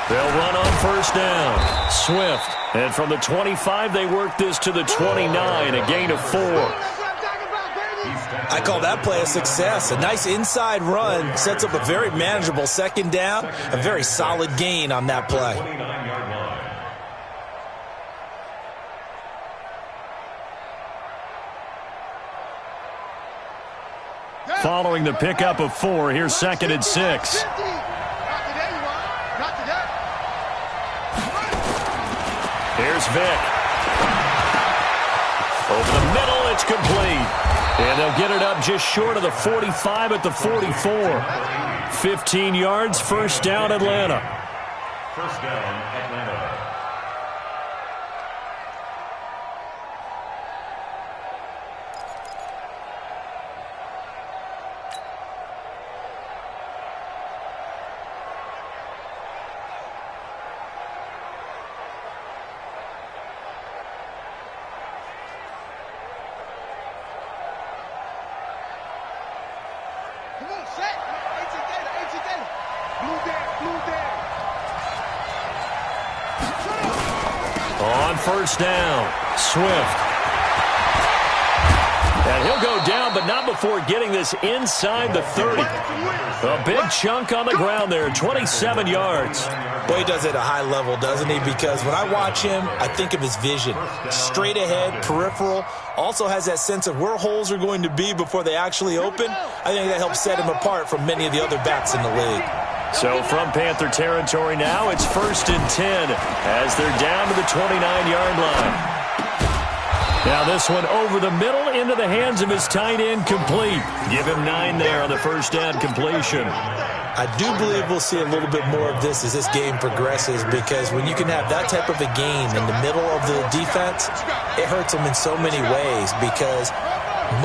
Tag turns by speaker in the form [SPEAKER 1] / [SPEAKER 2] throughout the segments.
[SPEAKER 1] They'll run on first down. Swift. And from the 25, they work this to the 29, a gain of 4.
[SPEAKER 2] I call that play a success. A nice inside run sets up a very manageable second down. A very solid gain on that play.
[SPEAKER 1] Following the pickup of 4, here's 2nd and 6. Here's Vick. Over the middle, it's complete. And they'll get it up just short of the 45 at the 44. 15 yards, first down, Atlanta.
[SPEAKER 3] First down, Atlanta.
[SPEAKER 1] On first down, Swift. And he'll go down, but not before getting this inside the 30. A big chunk on the ground there, 27 yards.
[SPEAKER 2] Boy, he does it at a high level, doesn't he? Because when I watch him, I think of his vision. Straight ahead, peripheral. Also has that sense of where holes are going to be before they actually open. I think that helps set him apart from many of the other backs in the league.
[SPEAKER 1] So from Panther territory now, it's 1st and 10 as they're down to the 29-yard line. Now this one over the middle into the hands of his tight end, complete. Give him 9 there on the first down completion.
[SPEAKER 2] I do believe we'll see a little bit more of this as this game progresses, because when you can have that type of a gain in the middle of the defense, it hurts them in so many ways, because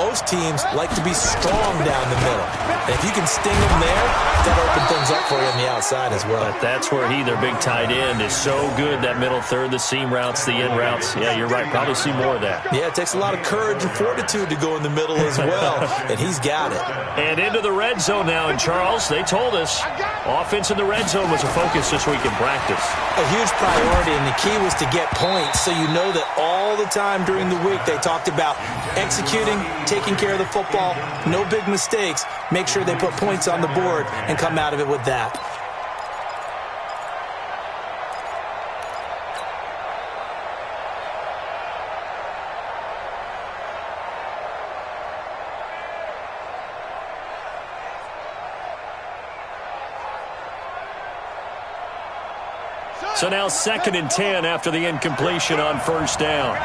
[SPEAKER 2] most teams like to be strong down the middle. And if you can sting them there, that'll open things up for you on the outside as well.
[SPEAKER 1] But that's where their big tight end, is so good, that middle third, the seam routes, the in routes. Yeah, you're right. Probably see more of that.
[SPEAKER 2] Yeah, it takes a lot of courage and fortitude to go in the middle as well, and he's got it.
[SPEAKER 1] And into the red zone now. And, Charles, they told us offense in the red zone was a focus this week in practice.
[SPEAKER 2] A huge priority, and the key was to get points, so you know that all the time during the week they talked about executing, taking care of the football, no big mistakes, make sure they put points on the board and come out of it with that.
[SPEAKER 1] So now 2nd and 10 after the incompletion on first down.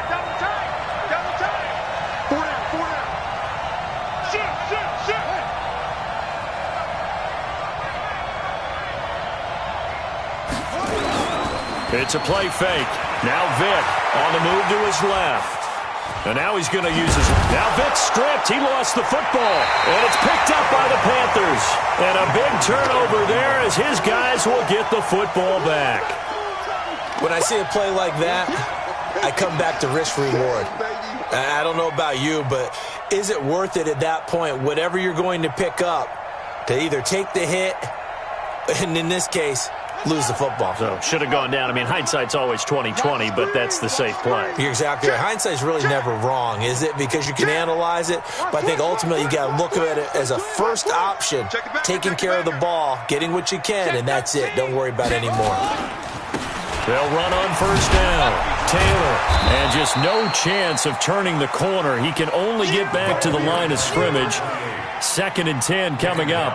[SPEAKER 1] It's a play fake. Now Vick on the move to his left. And now he's going to use his... Now Vick stripped. He lost the football. And it's picked up by the Panthers. And a big turnover there as his guys will get the football back.
[SPEAKER 2] When I see a play like that, I come back to risk-reward. I don't know about you, but is it worth it at that point, whatever you're going to pick up, to either take the hit, and in this case, lose the football?
[SPEAKER 1] So, should have gone down. I mean, hindsight's always 20/20, but that's the safe play.
[SPEAKER 2] You're exactly right. Hindsight's really never wrong, is it? Because you can analyze it, but I think ultimately you got to look at it as a first option, taking care of the ball, getting what you can, and that's it. Don't worry about any more.
[SPEAKER 1] They'll run on first down. Taylor, and just no chance of turning the corner. He can only get back to the line of scrimmage. 2nd and 10 coming up.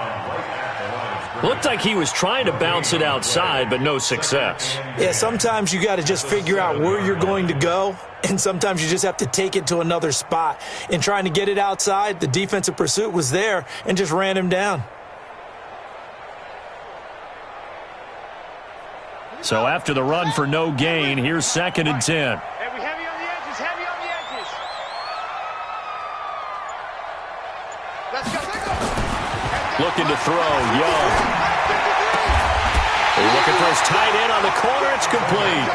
[SPEAKER 1] Looked like he was trying to bounce it outside, but no success.
[SPEAKER 2] Yeah, sometimes you got to just figure out where you're going to go, and sometimes you just have to take it to another spot. In trying to get it outside, the defensive pursuit was there and just ran him down.
[SPEAKER 1] So after the run for no gain, here's 2nd and 10.
[SPEAKER 4] Heavy on the edges, heavy on the edges. Let's go.
[SPEAKER 1] Looking to throw, Young. Looking for his tight end on the corner, it's complete.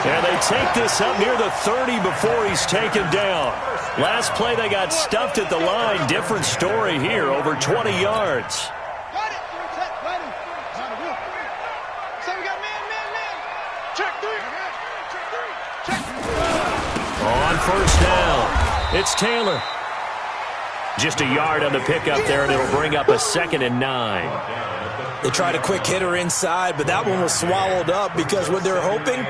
[SPEAKER 1] And they take this up near the 30 before he's taken down. Last play, they got stuffed at the line. Different story here, over 20 yards. On first down, it's Taylor. Just a yard on the pickup there, and it'll bring up a 2nd and 9.
[SPEAKER 2] They tried a quick hitter inside, but that one was swallowed up because what they're hoping,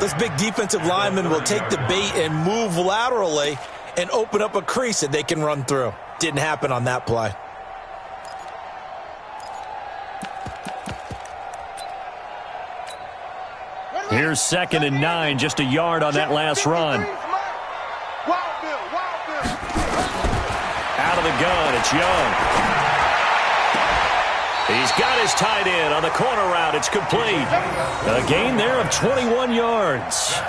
[SPEAKER 2] this big defensive lineman will take the bait and move laterally and open up a crease that they can run through. Didn't happen on that play.
[SPEAKER 1] Here's 2nd and 9, just a yard on that last run. Out of the gun, it's Young. He's got his tight end on the corner route. It's complete. A gain there of 21 yards.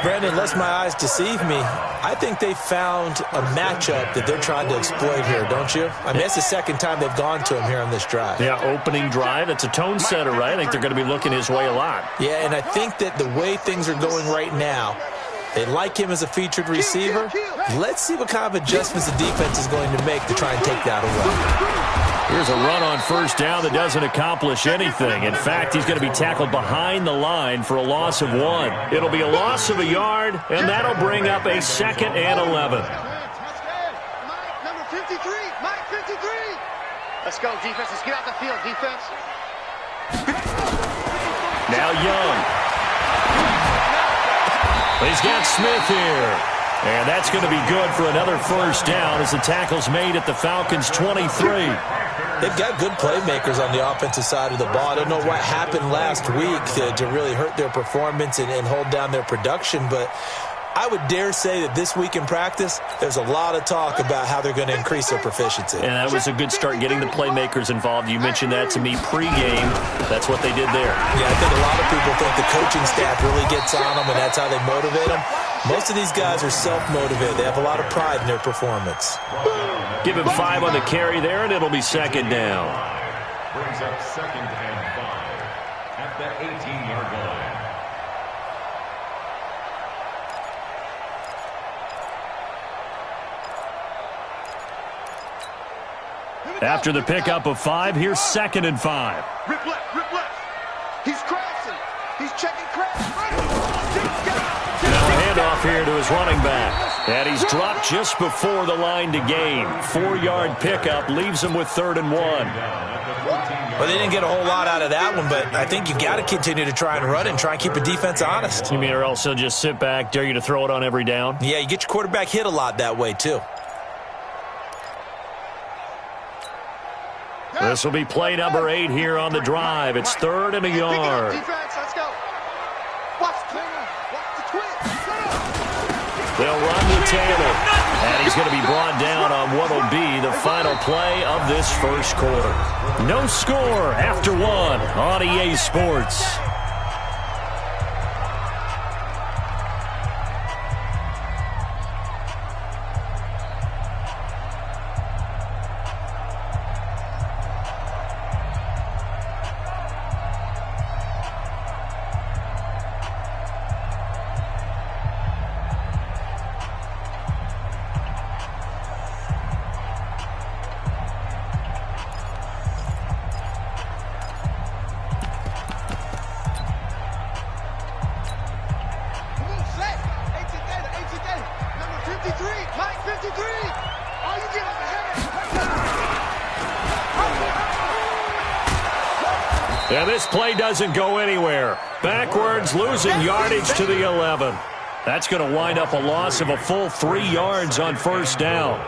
[SPEAKER 2] Brandon, lest my eyes deceive me, I think they found a matchup that they're trying to exploit here, don't you? I mean, it's the second time they've gone to him here on this drive.
[SPEAKER 1] Yeah, opening drive. It's a tone setter, right? I think they're going to be looking his way a lot.
[SPEAKER 2] Yeah, and I think that the way things are going right now, they like him as a featured receiver. Let's see what kind of adjustments the defense is going to make to try and take that away.
[SPEAKER 1] Here's a run on first down that doesn't accomplish anything. In fact, he's going to be tackled behind the line for a loss of 1. It'll be a loss of a yard, and that'll bring up a 2nd and 11.
[SPEAKER 4] Number 53, Mike 53. Let's go, defense. Let's get out the field, defense.
[SPEAKER 1] Now Young. He's got Smith here. And that's going to be good for another first down as the tackle's made at the Falcons' 23.
[SPEAKER 2] They've got good playmakers on the offensive side of the ball. I don't know what happened last week to really hurt their performance and hold down their production, but I would dare say that this week in practice, there's a lot of talk about how they're going to increase their proficiency.
[SPEAKER 1] And that was a good start getting the playmakers involved. You mentioned that to me pregame. That's what they did there.
[SPEAKER 2] Yeah, I think a lot of people think the coaching staff really gets on them, and that's how they motivate them. Most of these guys are self-motivated. They have a lot of pride in their performance.
[SPEAKER 1] Give him 5 on the carry there, and it'll be 2nd down.
[SPEAKER 3] Brings up 2nd and 5 at the 18-yard line.
[SPEAKER 1] After the pickup of 5, here's 2nd and 5.
[SPEAKER 4] Rip left, rip left. He's crashing. He's checking crash.
[SPEAKER 1] Now a handoff here to his running back. And he's dropped just before the line to gain. 4-yard pickup leaves him with 3rd and 1.
[SPEAKER 2] Well, they didn't get a whole lot out of that one, but I think you got to continue to try and run and try and keep the defense honest.
[SPEAKER 1] You mean or else he'll just sit back, dare you to throw it on every down?
[SPEAKER 2] Yeah, you get your quarterback hit a lot that way, too.
[SPEAKER 1] This will be play number 8 here on the drive. It's 3rd and a yard.
[SPEAKER 4] Defense, let's go. Watch the twist.
[SPEAKER 1] They'll run with Taylor. And he's going to be brought down on what will be the final play of this first quarter. No score after 1 on EA Sports. And this play doesn't go anywhere. Backwards, losing yardage to the 11. That's going to wind up a loss of a full 3 yards on first down.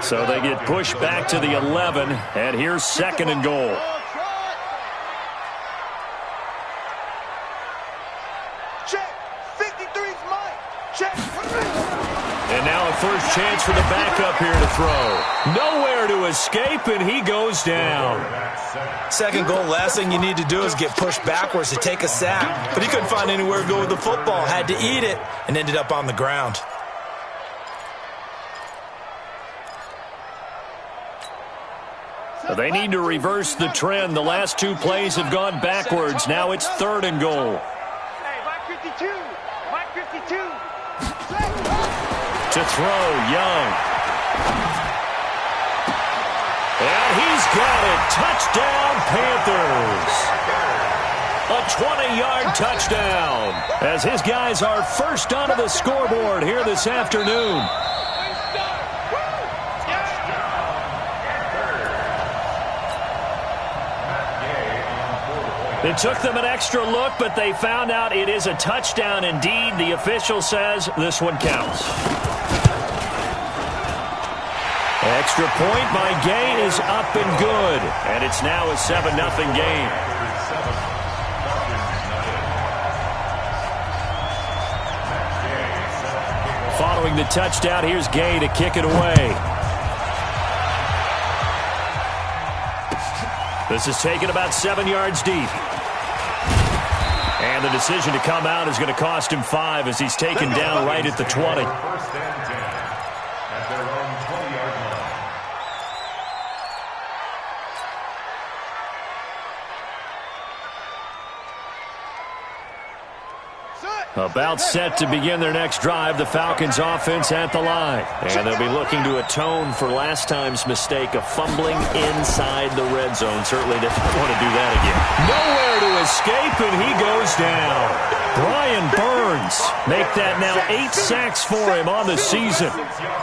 [SPEAKER 1] So they get pushed back to the 11, and here's 2nd and goal.
[SPEAKER 4] Check. 53's Mike. Check.
[SPEAKER 1] And now a first chance for the backup here to throw. Nowhere to escape, and he goes down.
[SPEAKER 2] 2nd goal, last thing you need to do is get pushed backwards to take a sack. But he couldn't find anywhere to go with the football, had to eat it, and ended up on the ground.
[SPEAKER 1] They need to reverse the trend. The last 2 plays have gone backwards. Now it's 3rd and goal.
[SPEAKER 4] Hey, Mike 52. 52. Mike 52.
[SPEAKER 1] To throw, Young. And he's got it. Touchdown, Panthers. A 20-yard touchdown as his guys are first onto the scoreboard here this afternoon. It took them an extra look, but they found out it is a touchdown indeed. The official says this one counts. Extra point by Gay is up and good, and it's now a 7-0 game. Following the touchdown, here's Gay to kick it away. This is taken about 7 yards deep. And the decision to come out is going to cost him 5 as he's taken down right at the 20.
[SPEAKER 3] First and 10 at their own 20-yard line.
[SPEAKER 1] About set to begin their next drive, the Falcons offense at the line. And they'll be looking to atone for last time's mistake of fumbling inside the red zone. Certainly didn't want to do that again. Nowhere to escape, and he goes down. Brian Burns make that now 8 sacks for him on the season.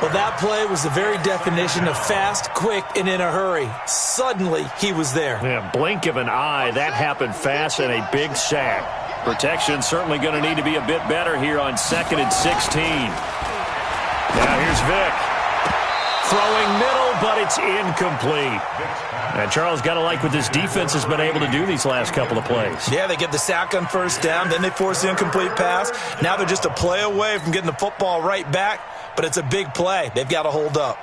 [SPEAKER 2] Well, that play was the very definition of fast, quick, and in a hurry. Suddenly, he was there.
[SPEAKER 1] Yeah, blink of an eye, that happened fast, and a big sack. Protection certainly going to need to be a bit better here on 2nd and 16. Now here's Vick. Throwing middle, but it's incomplete. And Charles, got to like what this defense has been able to do these last couple of plays.
[SPEAKER 2] Yeah, they get the sack on first down, then they force the incomplete pass. Now they're just a play away from getting the football right back, but it's a big play. They've got to hold up.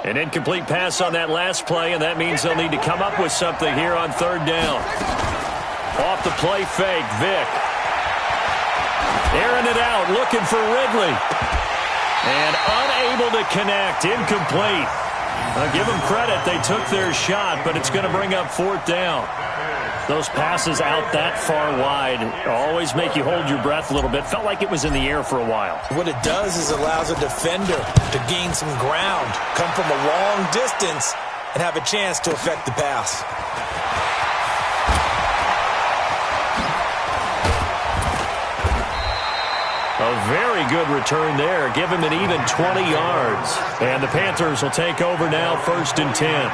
[SPEAKER 1] An incomplete pass on that last play, and that means they'll need to come up with something here on 3rd down. Off the play fake, Vick. Airing it out, looking for Ridley. And unable to connect, incomplete. I'll give them credit, they took their shot, but it's going to bring up 4th down. Those passes out that far wide always make you hold your breath a little bit. Felt like it was in the air for a while.
[SPEAKER 2] What it does is it allows a defender to gain some ground, come from a long distance, and have a chance to affect the pass.
[SPEAKER 1] A very good return there. Give him an even 20 yards. And the Panthers will take over now, 1st and 10.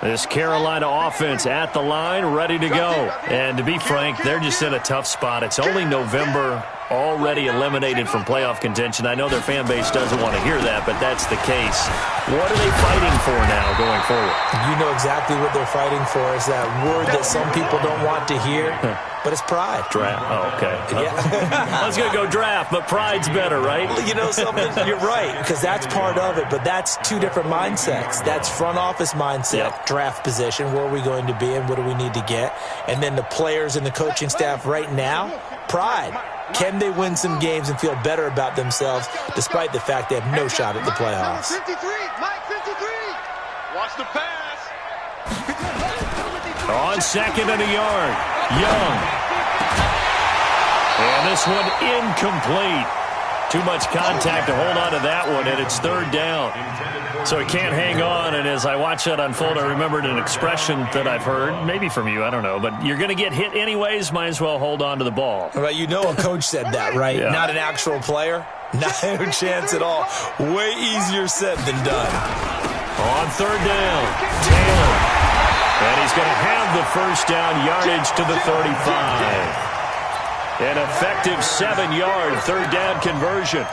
[SPEAKER 1] This Carolina offense at the line, ready to go. And to be frank, they're just in a tough spot. It's only November, already eliminated from playoff contention. I know their fan base doesn't want to hear that, but that's the case. What are they fighting for now going forward?
[SPEAKER 2] You know exactly what they're fighting for. Is that word that some people don't want to hear, but it's pride.
[SPEAKER 1] Draft. Oh, okay.
[SPEAKER 2] Yeah.
[SPEAKER 1] I was going to go draft, but pride's better, right?
[SPEAKER 2] You know something? You're right, because that's part of it, but that's two different mindsets. That's front office mindset, draft position, where are we going to be and what do we need to get? And then the players and the coaching staff right now, pride. Can they win some games and feel better about themselves despite the fact they have no shot at the playoffs?
[SPEAKER 4] 53, Mike 53. Watch the pass.
[SPEAKER 1] On 2nd and a yard, Young. And this one incomplete. Too much contact to hold on to that one, and it's 3rd down. So he can't hang on, and as I watch that unfold, I remembered an expression that I've heard, maybe from you, I don't know, but you're going to get hit anyways, might as well hold on to the ball.
[SPEAKER 2] Well, you know a coach said that, right?
[SPEAKER 1] Yeah.
[SPEAKER 2] Not an actual player. No chance at all. Way easier said than done.
[SPEAKER 1] On 3rd down, Taylor. And he's going to have the first down yardage to the 35. An effective 7-yard 3rd down conversion.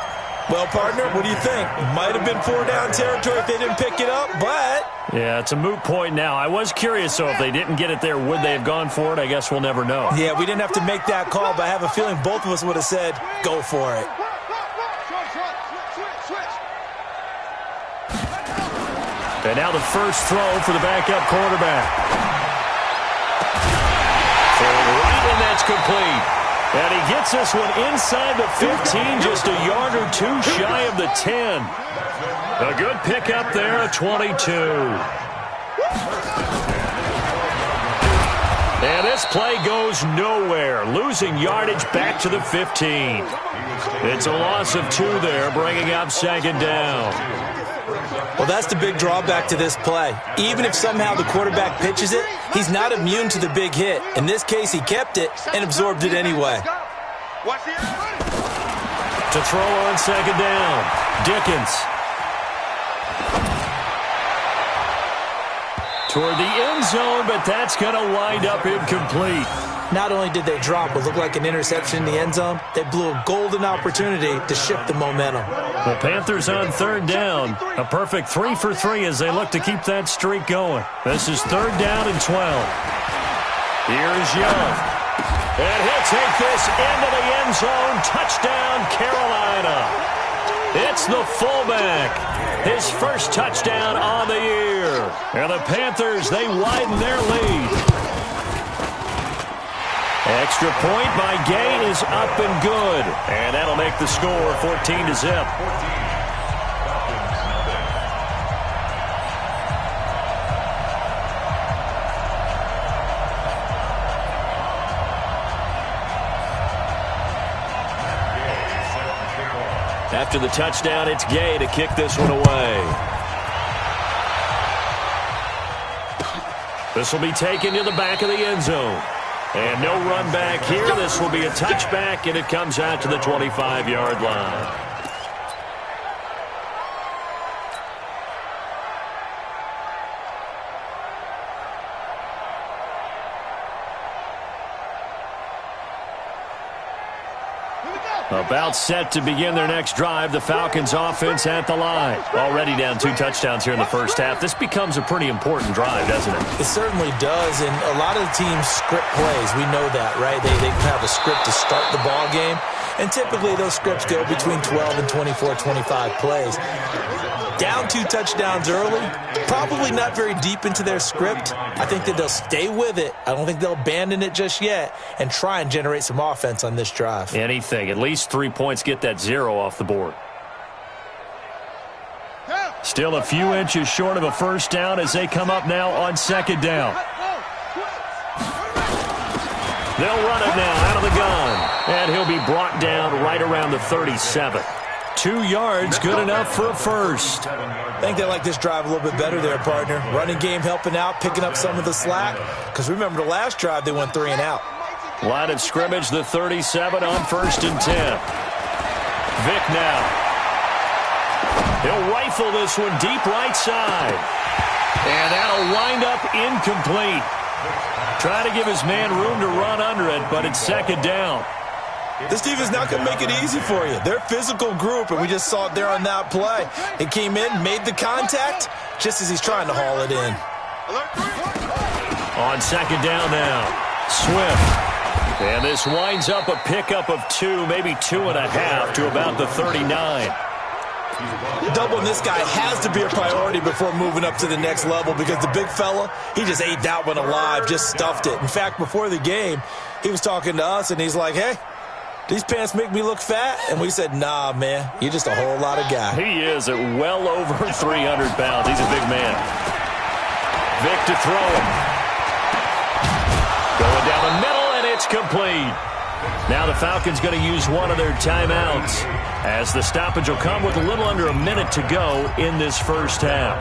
[SPEAKER 2] Well, partner, what do you think? Might have been 4-down territory if they didn't pick it up, but...
[SPEAKER 1] Yeah, it's a moot point now. I was curious, so if they didn't get it there, would they have gone for it? I guess we'll never know.
[SPEAKER 2] Yeah, we didn't have to make that call, but I have a feeling both of us would have said, go for it.
[SPEAKER 1] And now the first throw for the backup quarterback. Right, and that's complete. And he gets this one inside the 15, just a yard or two shy of the 10. A good pickup there at 22. And this play goes nowhere, losing yardage back to the 15. It's a loss of 2 there, bringing up second down.
[SPEAKER 2] Well, that's the big drawback to this play. Even if somehow the quarterback pitches it, he's not immune to the big hit. In this case, he kept it and absorbed it anyway.
[SPEAKER 1] To throw on second down, Dickens. Toward the end zone, but that's going to wind up incomplete.
[SPEAKER 2] Not only did they drop what looked like an interception in the end zone, they blew a golden opportunity to shift the momentum.
[SPEAKER 1] The Panthers on third down. A perfect 3 for 3 as they look to keep that streak going. This is third down and 12. Here's Young. And he'll take this into the end zone. Touchdown, Carolina. It's the fullback. His first touchdown on the year. And the Panthers, they widen their lead. Extra point by Gay is up and good. And that'll make the score 14-0. After the touchdown, it's Gay to kick this one away. This will be taken to the back of the end zone. And no run back here. This will be a touchback, and it comes out to the 25-yard line. About set to begin their next drive. The Falcons offense at the line. Already down 2 touchdowns here in the first half. This becomes a pretty important drive, doesn't it?
[SPEAKER 2] It certainly does, and a lot of the teams script plays. We know that, right? They have a script to start the ball game, and typically those scripts go between 12 and 24, 25 plays. Down 2 touchdowns early, probably not very deep into their script. I think that they'll stay with it. I don't think they'll abandon it just yet and try and generate some offense on this drive.
[SPEAKER 1] Anything. At least 3 points, get that 0 off the board. Still a few inches short of a first down as they come up now on second down. They'll run it now out of the gun. And he'll be brought down right around the 37. 2 yards, good enough for a first.
[SPEAKER 2] I think they like this drive a little bit better there, partner. Running game helping out, picking up some of the slack. Because remember the last drive, they went 3 and out.
[SPEAKER 1] Line of scrimmage, the 37 on 1st and 10. Vick now. He'll rifle this one deep right side. And that'll wind up incomplete. Trying to give his man room to run under it, but it's second down.
[SPEAKER 2] This defense is not going to make it easy for you. They're a physical group, and we just saw it there on that play. It came in, made the contact, just as he's trying to haul it in.
[SPEAKER 1] On second down now, Swift. And this winds up a pickup of 2, maybe 2.5 to about the 39.
[SPEAKER 2] Doubling this guy has to be a priority before moving up to the next level because the big fella, he just ate that one alive, just stuffed it. In fact, before the game, he was talking to us, and he's like, hey, these pants make me look fat? And we said, nah, man, you're just a whole lot of guy.
[SPEAKER 1] He is at well over 300 pounds. He's a big man. Vick to throw it. Going down the middle, and it's complete. Now the Falcons going to use one of their timeouts as the stoppage will come with a little under a minute to go in this first half.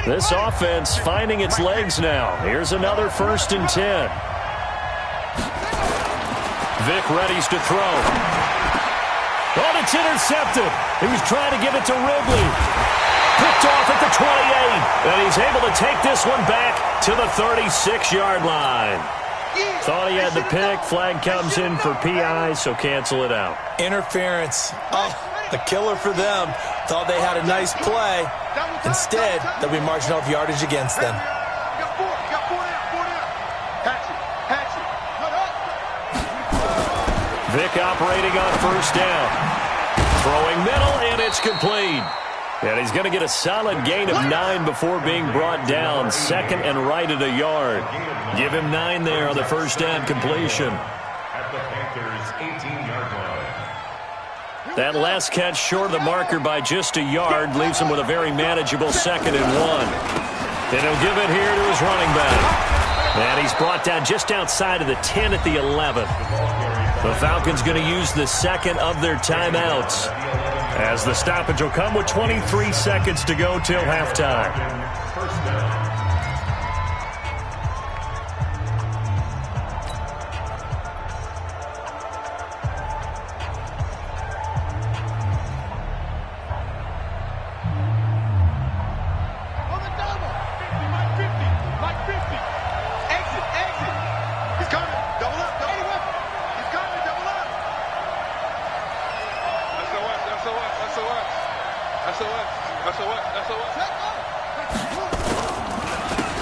[SPEAKER 1] This offense finding its legs now. Here's another 1st and 10. Vick readies to throw. Oh, it's intercepted. He was trying to give it to Ridley. Picked off at the 28. And he's able to take this one back to the 36-yard line. Thought he had the pick. Flag comes in for PI, so cancel it out.
[SPEAKER 2] Interference. Oh, a killer for them. Thought they had a nice play. Instead, they'll be marching off yardage against them.
[SPEAKER 1] Vick operating on first down. Throwing middle, and it's complete. And he's going to get a solid gain of 9 before being brought down. Second and right at a yard. Give him 9 there on the first down completion.
[SPEAKER 3] At the Panthers' 18-yard line.
[SPEAKER 1] That last catch short of the marker by just a yard leaves him with a very manageable 2nd and 1. And he'll give it here to his running back. And he's brought down just outside of the 10 at the 11. The Falcons going to use the second of their timeouts, as the stoppage will come with 23 seconds to go till halftime.
[SPEAKER 3] First down.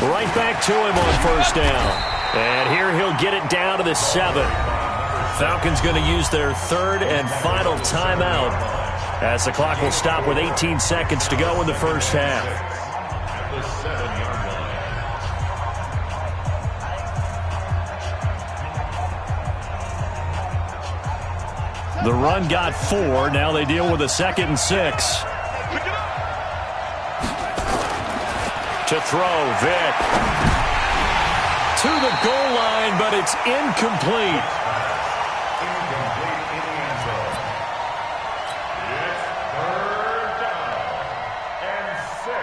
[SPEAKER 1] Right back to him on first down. And here he'll get it down to the 7. Falcons going to use their 3rd and final timeout, as the clock will stop with 18 seconds to go in the first half.
[SPEAKER 3] At the 7-yard line.
[SPEAKER 1] The run got 4. Now they deal with a 2nd and 6. To throw, Vick. To the goal line, but it's incomplete.
[SPEAKER 3] Incomplete in the end zone. It's 3rd down and 6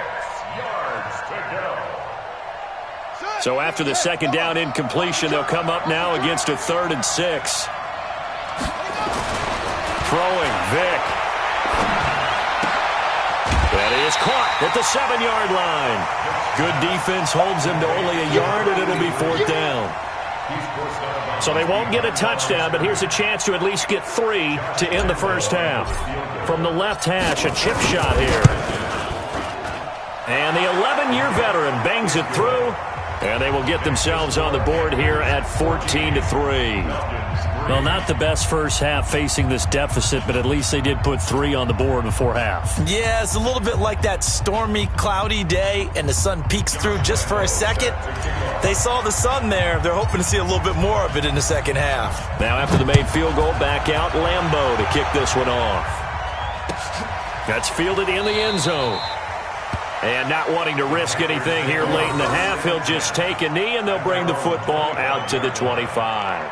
[SPEAKER 3] yards to go.
[SPEAKER 1] So after the 2nd down incompletion, they'll come up now against a 3rd and 6. Throwing, Vick. That is caught at the 7-yard line. Good defense holds him to only a yard, and it'll be 4th down. So they won't get a touchdown, but here's a chance to at least get 3 to end the first half. From the left hash, a chip shot here. And the 11-year veteran bangs it through, and they will get themselves on the board here at 14-3. Well, not the best first half facing this deficit, but at least they did put 3 on the board before half.
[SPEAKER 2] Yeah, it's a little bit like that stormy, cloudy day, and the sun peeks through just for a second. They saw the sun there. They're hoping to see a little bit more of it in the second half.
[SPEAKER 1] Now after the made field goal, back out Lambeau to kick this one off. That's fielded in the end zone. And not wanting to risk anything here late in the half, he'll just take a knee, and they'll bring the football out to the 25.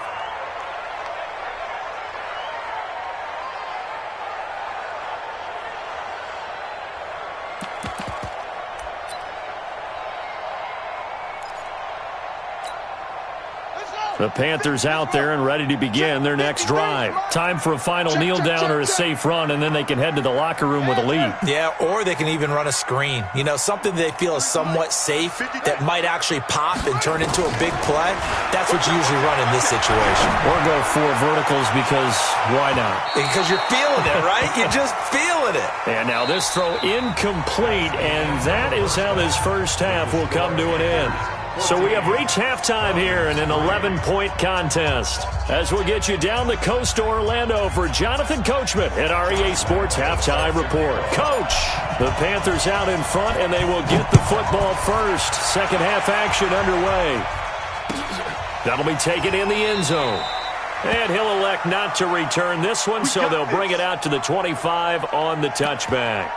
[SPEAKER 1] The Panthers out there and ready to begin their next drive. Time for a final kneel down or a safe run, and then they can head to the locker room with a lead.
[SPEAKER 2] Yeah, or they can even run a screen. You know, something they feel is somewhat safe that might actually pop and turn into a big play. That's what you usually run in this situation.
[SPEAKER 1] Or go 4 verticals, because why not?
[SPEAKER 2] Because you're feeling it, right? You're just feeling it.
[SPEAKER 1] And now this throw incomplete, and that is how this first half will come to an end. So we have reached halftime here in an 11-point contest. As we'll get you down the coast to Orlando for Jonathan Coachman at REA Sports Halftime Report. Coach, the Panthers out in front, and they will get the football first. Second half action underway. That'll be taken in the end zone. And he'll elect not to return this one, so they'll bring it out to the 25 on the touchback.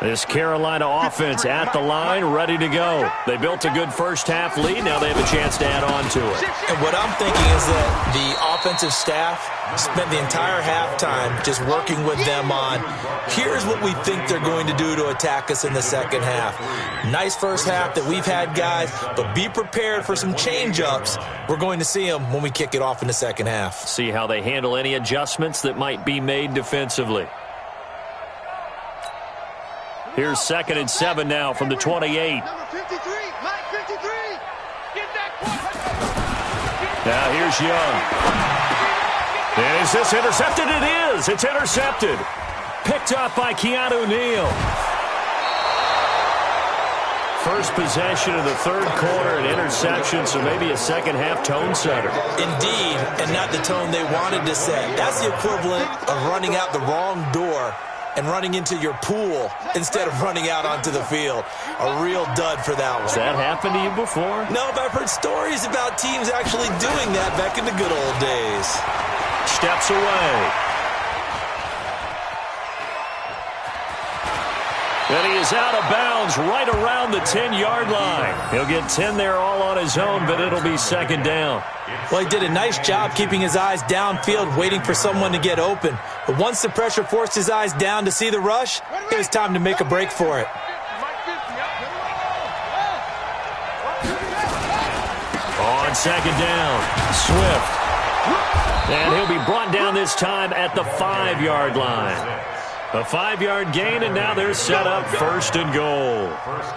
[SPEAKER 1] This Carolina offense at the line, ready to go. They built a good first half lead. Now they have a chance to add on to it.
[SPEAKER 2] And what I'm thinking is that the offensive staff spent the entire halftime just working with them on, here's what we think they're going to do to attack us in the second half. Nice first half that we've had, guys, but be prepared for some change-ups. We're going to see them when we kick it off in the second half.
[SPEAKER 1] See how they handle any adjustments that might be made defensively. Here's 2nd and 7 now from the 28.
[SPEAKER 4] Number 53, Mike 53. Get that.
[SPEAKER 1] Now here's Young. And is this intercepted? It is. It's intercepted. Picked up by Keanu Neal. First possession of the third quarter, an interception, so maybe a second-half tone setter.
[SPEAKER 2] Indeed, and not the tone they wanted to set. That's the equivalent of running out the wrong door and running into your pool instead of running out onto the field. A real dud for that one.
[SPEAKER 1] Has that happened to you before?
[SPEAKER 2] No, but I've heard stories about teams actually doing that back in the good old days.
[SPEAKER 1] Steps away. And he is out of bounds right around the 10-yard line. He'll get 10 there all on his own, but it'll be second down.
[SPEAKER 2] Well, he did a nice job keeping his eyes downfield, waiting for someone to get open. But once the pressure forced his eyes down to see the rush, it was time to make a break for it.
[SPEAKER 1] On second down, Swift. And he'll be brought down this time at the 5-yard line. A 5-yard gain, and now they're set up first and goal.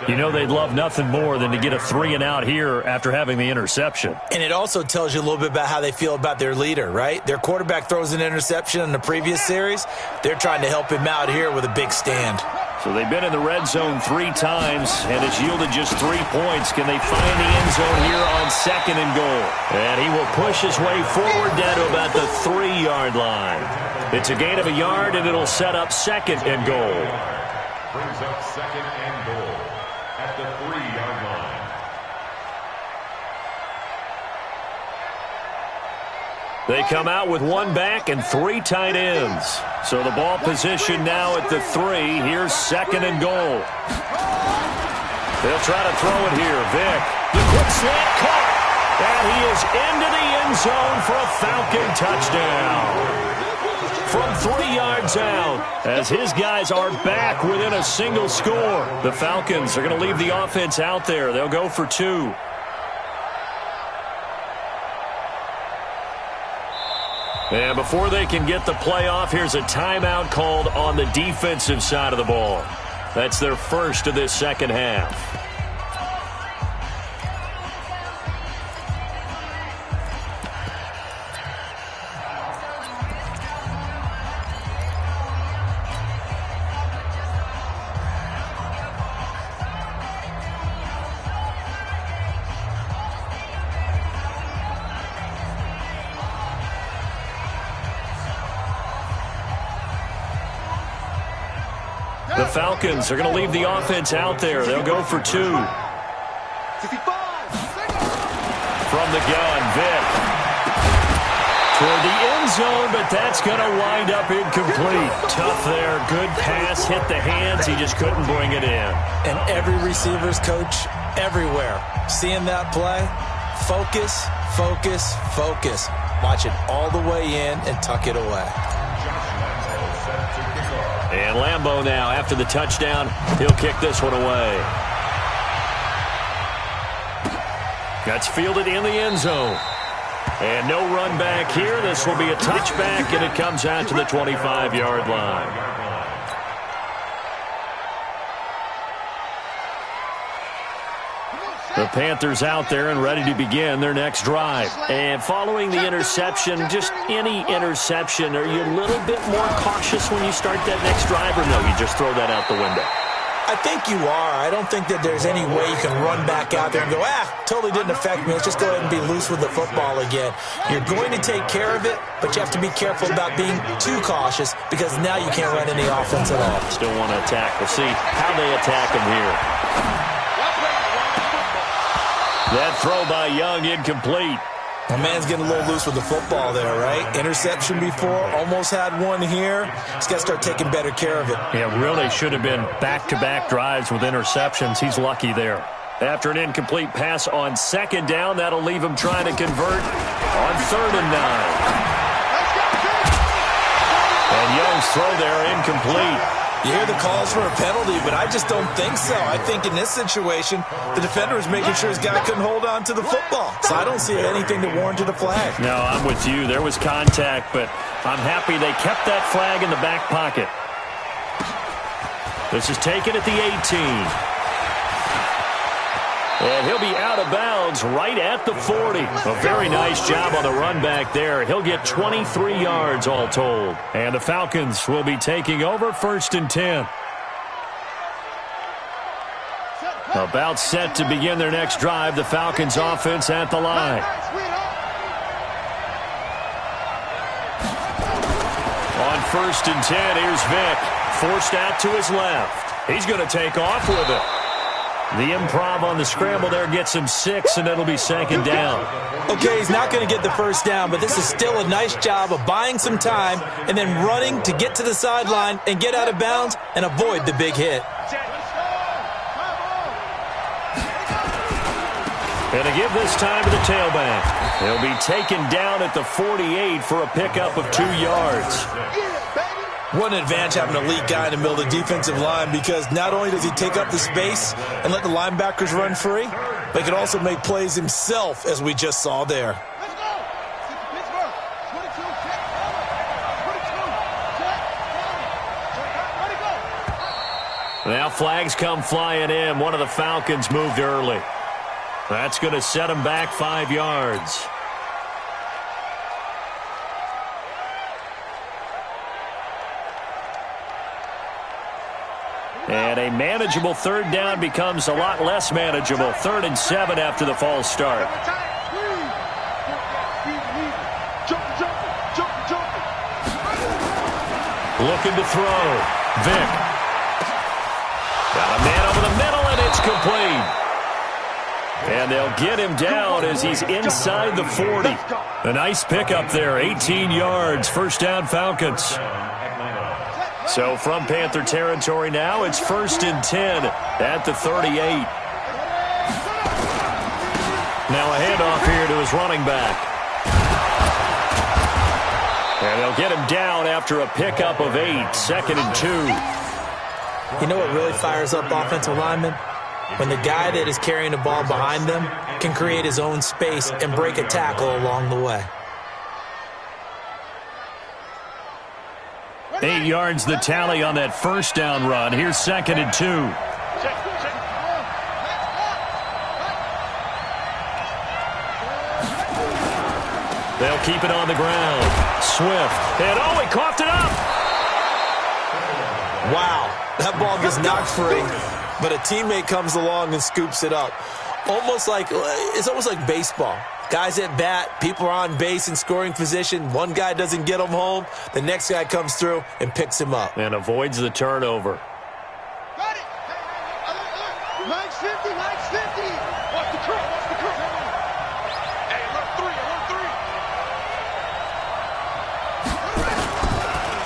[SPEAKER 1] You know they'd love nothing more than to get a 3-and-out here after having the interception.
[SPEAKER 2] And it also tells you a little bit about how they feel about their leader, right? Their quarterback throws an interception in the previous series. They're trying to help him out here with a big stand.
[SPEAKER 1] So they've been in the red zone 3 times, and it's yielded just 3 points. Can they find the end zone here on second and goal? And he will push his way forward down to about the 3-yard line. It's a gain of a yard, and it'll set up second and goal.
[SPEAKER 3] Brings up second and goal at the 3-yard line.
[SPEAKER 1] They come out with 1 back and 3 tight ends. So the ball position now at the 3. Here's second and goal. They'll try to throw it here. Vick, the quick slant caught. And he is into the end zone for a Falcon touchdown. From 3 yards out, as his guys are back within a single score. The Falcons are going to leave the offense out there. They'll go for 2. And before they can get the play off, here's a timeout called on the defensive side of the ball. That's their first of this second half. The Falcons are going to leave the offense out there. They'll go for 2. From the gun, Vick. Toward the end zone, but that's going to wind up incomplete. Tough there. Good pass. Hit the hands. He just couldn't bring it in.
[SPEAKER 2] And every receiver's coach everywhere. Seeing that play, focus, focus, focus. Watch it all the way in and tuck it away.
[SPEAKER 1] And Lambeau now, after the touchdown, he'll kick this one away. That's fielded in the end zone. And no run back here. This will be a touchback, and it comes out to the 25-yard line. The Panthers out there and ready to begin their next drive. And following the interception, just any interception, are you a little bit more cautious when you start that next drive, or no, you just throw that out the window?
[SPEAKER 2] I think you are. I don't think that there's any way you can run back out there and go, totally didn't affect me. Let's just go ahead and be loose with the football again. You're going to take care of it, but you have to be careful about being too cautious because now you can't run any offense at all.
[SPEAKER 1] Still want to attack. We'll see how they attack him here. That throw by Young incomplete.
[SPEAKER 2] My man's getting a little loose with the football there, right? Interception before, almost had one here. He's got to start taking better care of it.
[SPEAKER 1] Yeah, really should have been back-to-back drives with interceptions. He's lucky there. After an incomplete pass on second down, that'll leave him trying to convert on 3rd and 9. And Young's throw there incomplete.
[SPEAKER 2] You hear the calls for a penalty, but I just don't think so. I think in this situation, the defender was making sure his guy couldn't hold on to the football. So I don't see anything that warranted a flag.
[SPEAKER 1] No, I'm with you. There was contact, but I'm happy they kept that flag in the back pocket. This is taken at the 18. And he'll be out of bounds right at the 40. A very nice job on the run back there. He'll get 23 yards all told. And the Falcons will be taking over 1st and 10. About set to begin their next drive. The Falcons offense at the line. On 1st and 10, here's Vic. Forced out to his left. He's going to take off with it. The improv on the scramble there gets him 6, and it'll be 2nd down.
[SPEAKER 2] Okay, he's not going to get the 1st down, but this is still a nice job of buying some time and then running to get to the sideline and get out of bounds and avoid the big hit.
[SPEAKER 1] And to give this time to the tailback. He'll be taken down at the 48 for a pickup of 2 yards.
[SPEAKER 2] What an advantage having an elite guy in the middle of the defensive line, because not only does he take up the space and let the linebackers run free, but he can also make plays himself, as we just saw there.
[SPEAKER 1] Now flags come flying in. One of the Falcons moved early. That's going to set him back 5 yards. And a manageable 3rd down becomes a lot less manageable. 3rd and 7 after the false start. Looking to throw. Vic. Got a man over the middle, and it's complete. And they'll get him down as he's inside the 40. A nice pickup there, 18 yards, 1st down Falcons. So from Panther territory now, it's 1st and 10 at the 38. Now a handoff here to his running back. And they'll get him down after a pickup of 8, 2nd and 2.
[SPEAKER 2] You know what really fires up offensive linemen? When the guy that is carrying the ball behind them can create his own space and break a tackle along the way.
[SPEAKER 1] 8 yards the tally on that 1st down run. Here's 2nd and 2. They'll keep it on the ground. Swift. And he coughed it up.
[SPEAKER 2] Wow, that ball gets knocked free, but a teammate comes along and scoops it up. It's almost like baseball. Guys at bat, people are on base in scoring position. One guy doesn't get him home. The next guy comes through and picks him up.
[SPEAKER 1] And avoids the turnover.
[SPEAKER 4] Got it. Nice 50, nice 50. Watch the curl, watch the curl. Hey, alert 3, alert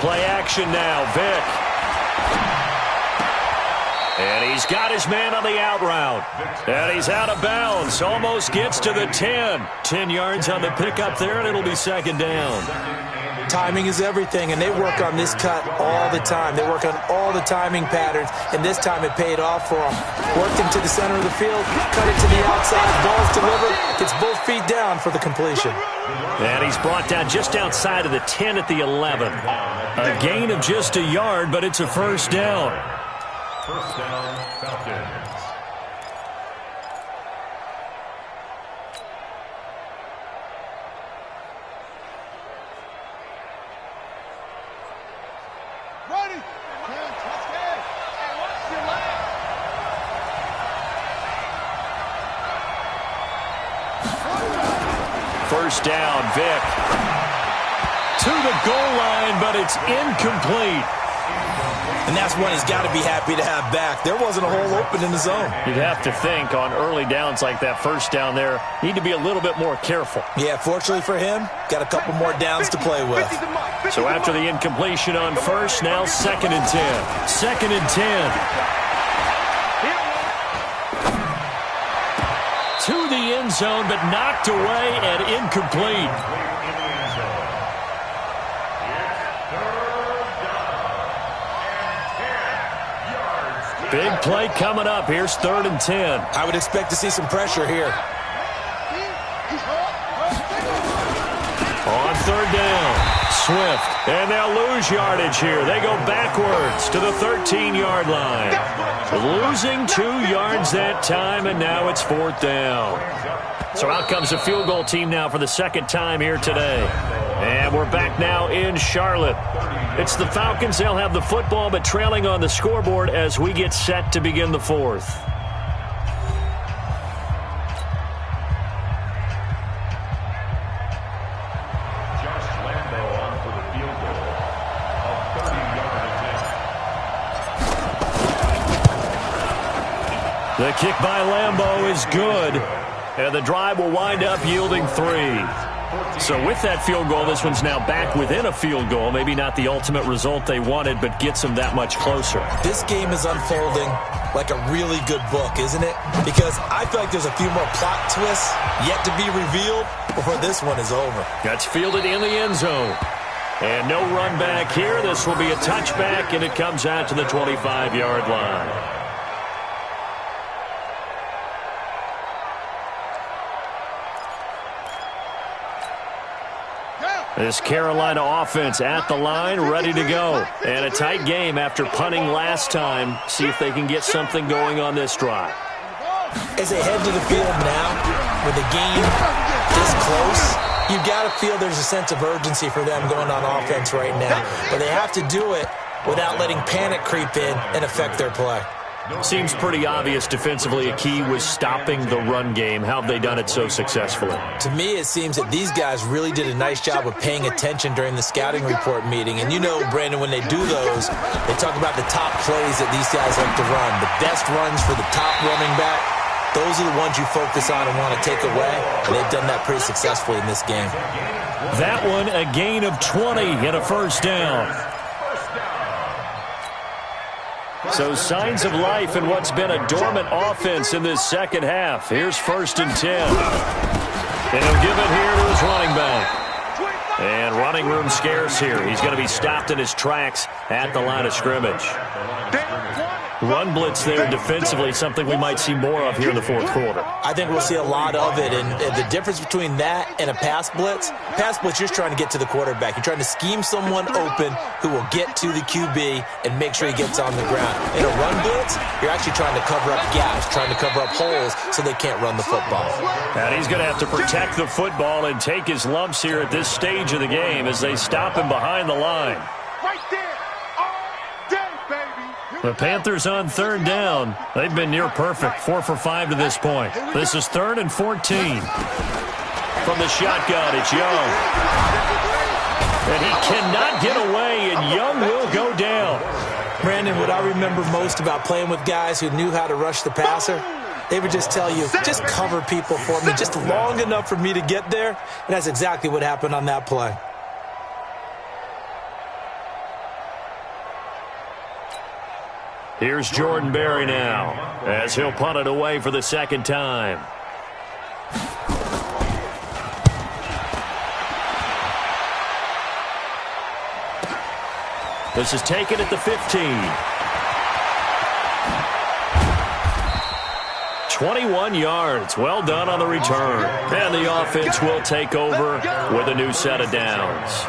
[SPEAKER 4] 3.
[SPEAKER 1] Play action now, Vic. And he's got his man on the out route. And he's out of bounds. Almost gets to the 10. 10 yards on the pickup there, and it'll be 2nd down.
[SPEAKER 2] Timing is everything, and they work on this cut all the time. They work on all the timing patterns, and this time it paid off for them. Worked him to the center of the field, cut it to the outside, ball's delivered, gets both feet down for the completion.
[SPEAKER 1] And he's brought down just outside of the 10 at the 11. A gain of just a yard, but it's a 1st down.
[SPEAKER 3] 1st down, Falcons.
[SPEAKER 4] Ready. Hey, watch your leg.
[SPEAKER 1] 1st down, Vic. To the goal line, but it's incomplete.
[SPEAKER 2] And that's one he's got to be happy to have back. There wasn't a hole open in the zone.
[SPEAKER 1] You'd have to think on early downs like that 1st down there, need to be a little bit more careful.
[SPEAKER 2] Yeah, fortunately for him, got a couple more downs to play with.
[SPEAKER 1] So after the incompletion on 1st, now 2nd and 10. 2nd and 10. To the end zone, but knocked away and incomplete. Big play coming up. Here's 3rd and 10.
[SPEAKER 2] I would expect to see some pressure here.
[SPEAKER 1] On 3rd down, Swift. And they'll lose yardage here. They go backwards to the 13-yard line. Losing 2 yards that time, and now it's 4th down. So out comes a field goal team now for the second time here today. And we're back now in Charlotte. It's the Falcons. They'll have the football, but trailing on the scoreboard as we get set to begin the 4th. The kick by Lambeau is good, and the drive will wind up yielding 3. So with that field goal, this one's now back within a field goal. Maybe not the ultimate result they wanted, but gets them that much closer.
[SPEAKER 2] This game is unfolding like a really good book, isn't it? Because I feel like there's a few more plot twists yet to be revealed before this one is over.
[SPEAKER 1] That's fielded in the end zone. And no run back here. This will be a touchback, and it comes out to the 25-yard line. This Carolina offense at the line, ready to go. And a tight game after punting last time. See if they can get something going on this drive.
[SPEAKER 2] As they head to the field now, with the game this close, you've got to feel there's a sense of urgency for them going on offense right now. But they have to do it without letting panic creep in and affect their play.
[SPEAKER 1] Seems pretty obvious defensively a key was stopping the run game. How have they done it so successfully?
[SPEAKER 2] To me, it seems that these guys really did a nice job of paying attention during the scouting report meeting. And you know, Brandon, when they do those, they talk about the top plays that these guys like to run. The best runs for the top running back, those are the ones you focus on and want to take away. And they've done that pretty successfully in this game.
[SPEAKER 1] That one, a gain of 20 and a first down. So signs of life in what's been a dormant offense in this second half. Here's 1st and 10. And he'll give it here to his running back. And running room scarce here. He's going to be stopped in his tracks at the line of scrimmage. Run blitz there defensively, something we might see more of here in the 4th quarter.
[SPEAKER 2] I think we'll see a lot of it, and the difference between that and a pass blitz, you're just trying to get to the quarterback. You're trying to scheme someone open who will get to the QB and make sure he gets on the ground. In a run blitz, you're actually trying to cover up gaps, trying to cover up holes so they can't run the football.
[SPEAKER 1] And he's going to have to protect the football and take his lumps here at this stage of the game as they stop him behind the line.
[SPEAKER 4] Right there.
[SPEAKER 1] The Panthers on 3rd down. They've been near perfect, 4 for 5 to this point. This is 3rd and 14. From the shotgun, it's Young. And he cannot get away, and Young will go down.
[SPEAKER 2] Brandon, what I remember most about playing with guys who knew how to rush the passer, they would just tell you, just cover people for me, just long enough for me to get there. And that's exactly what happened on that play.
[SPEAKER 1] Here's Jordan Berry now, as he'll punt it away for the second time. This is taken at the 15. 21 yards. Well done on the return. And the offense will take over with a new set of downs.